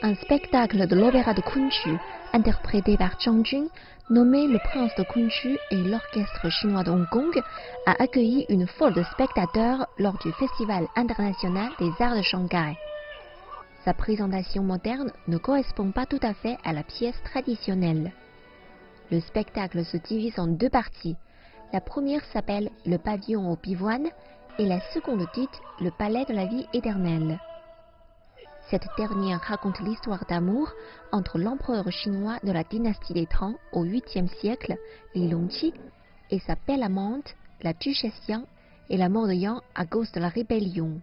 Un spectacle de l'opéra de Kunqu, interprété par Zhang Jun, nommé Le Prince de Kunqu et l'Orchestre chinois de Hong Kong, a accueilli une foule de spectateurs lors du Festival international des arts de Shanghai. Sa présentation moderne ne correspond pas tout à fait à la pièce traditionnelle. Le spectacle se divise en deux parties. La première s'appelle Le Pavillon au pivoine et la seconde dite Le Palais de la vie éternelle. Cette dernière raconte l'histoire d'amour entre l'empereur chinois de la dynastie des Tang au 8e siècle, Li Longqi, et sa belle amante, la duchesse Yang, et la mort de Yang à cause de la rébellion.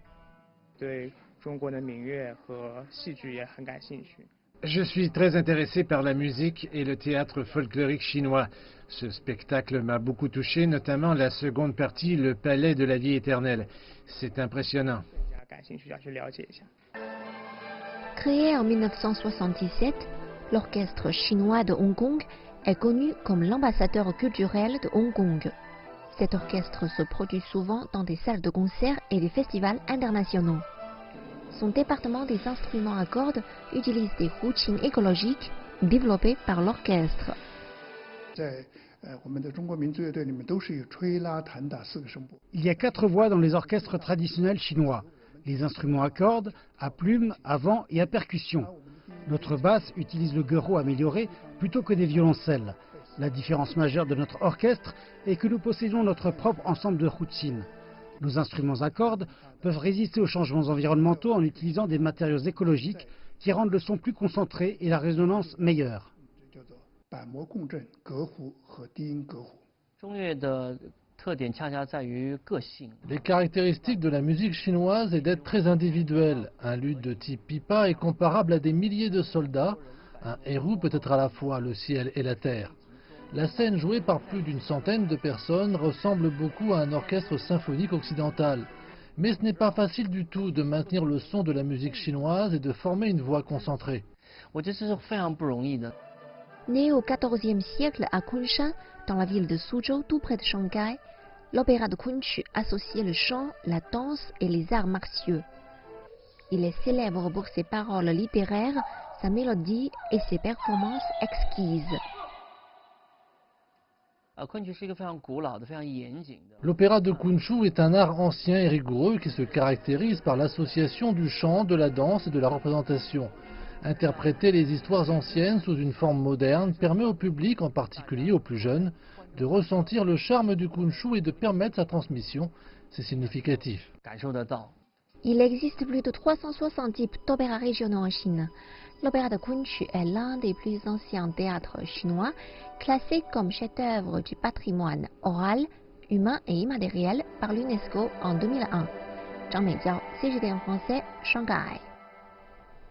Je suis très intéressé par la musique et le théâtre folklorique chinois. Ce spectacle m'a beaucoup touché, notamment la seconde partie, Le Palais de la vie éternelle. C'est impressionnant. Créé en 1977, l'orchestre chinois de Hong Kong est connu comme l'ambassadeur culturel de Hong Kong. Cet orchestre se produit souvent dans des salles de concert et des festivals internationaux. Son département des instruments à cordes utilise des routines écologiques développées par l'orchestre. Il y a 4 voix dans les orchestres traditionnels chinois. Les instruments à cordes, à plumes, à vent et à percussion. Notre basse utilise le guerreau amélioré plutôt que des violoncelles. La différence majeure de notre orchestre est que nous possédons notre propre ensemble de routines. Nos instruments à cordes peuvent résister aux changements environnementaux en utilisant des matériaux écologiques qui rendent le son plus concentré et la résonance meilleure. Les caractéristiques de la musique chinoise est d'être très individuelle. Un luth de type pipa est comparable à des milliers de soldats. Un héros peut être à la fois le ciel et la terre. La scène jouée par plus d'une centaine de personnes ressemble beaucoup à un orchestre symphonique occidental. Mais ce n'est pas facile du tout de maintenir le son de la musique chinoise et de former une voix concentrée. Né au XIVe siècle à Kunshan, dans la ville de Suzhou, tout près de Shanghai, l'opéra de Kunqu associait le chant, la danse et les arts martiaux. Il est célèbre pour ses paroles littéraires, sa mélodie et ses performances exquises. L'opéra de Kunqu est un art ancien et rigoureux qui se caractérise par l'association du chant, de la danse et de la représentation. Interpréter les histoires anciennes sous une forme moderne permet au public, en particulier aux plus jeunes, de ressentir le charme du Kunqu et de permettre sa transmission. C'est significatif. Il existe plus de 360 types d'opéras régionaux en Chine. L'opéra de Kunqu est l'un des plus anciens théâtres chinois, classé comme chef-d'œuvre du patrimoine oral, humain et immatériel par l'UNESCO en 2001. Zhang Meijiao, CGTN français, Shanghai.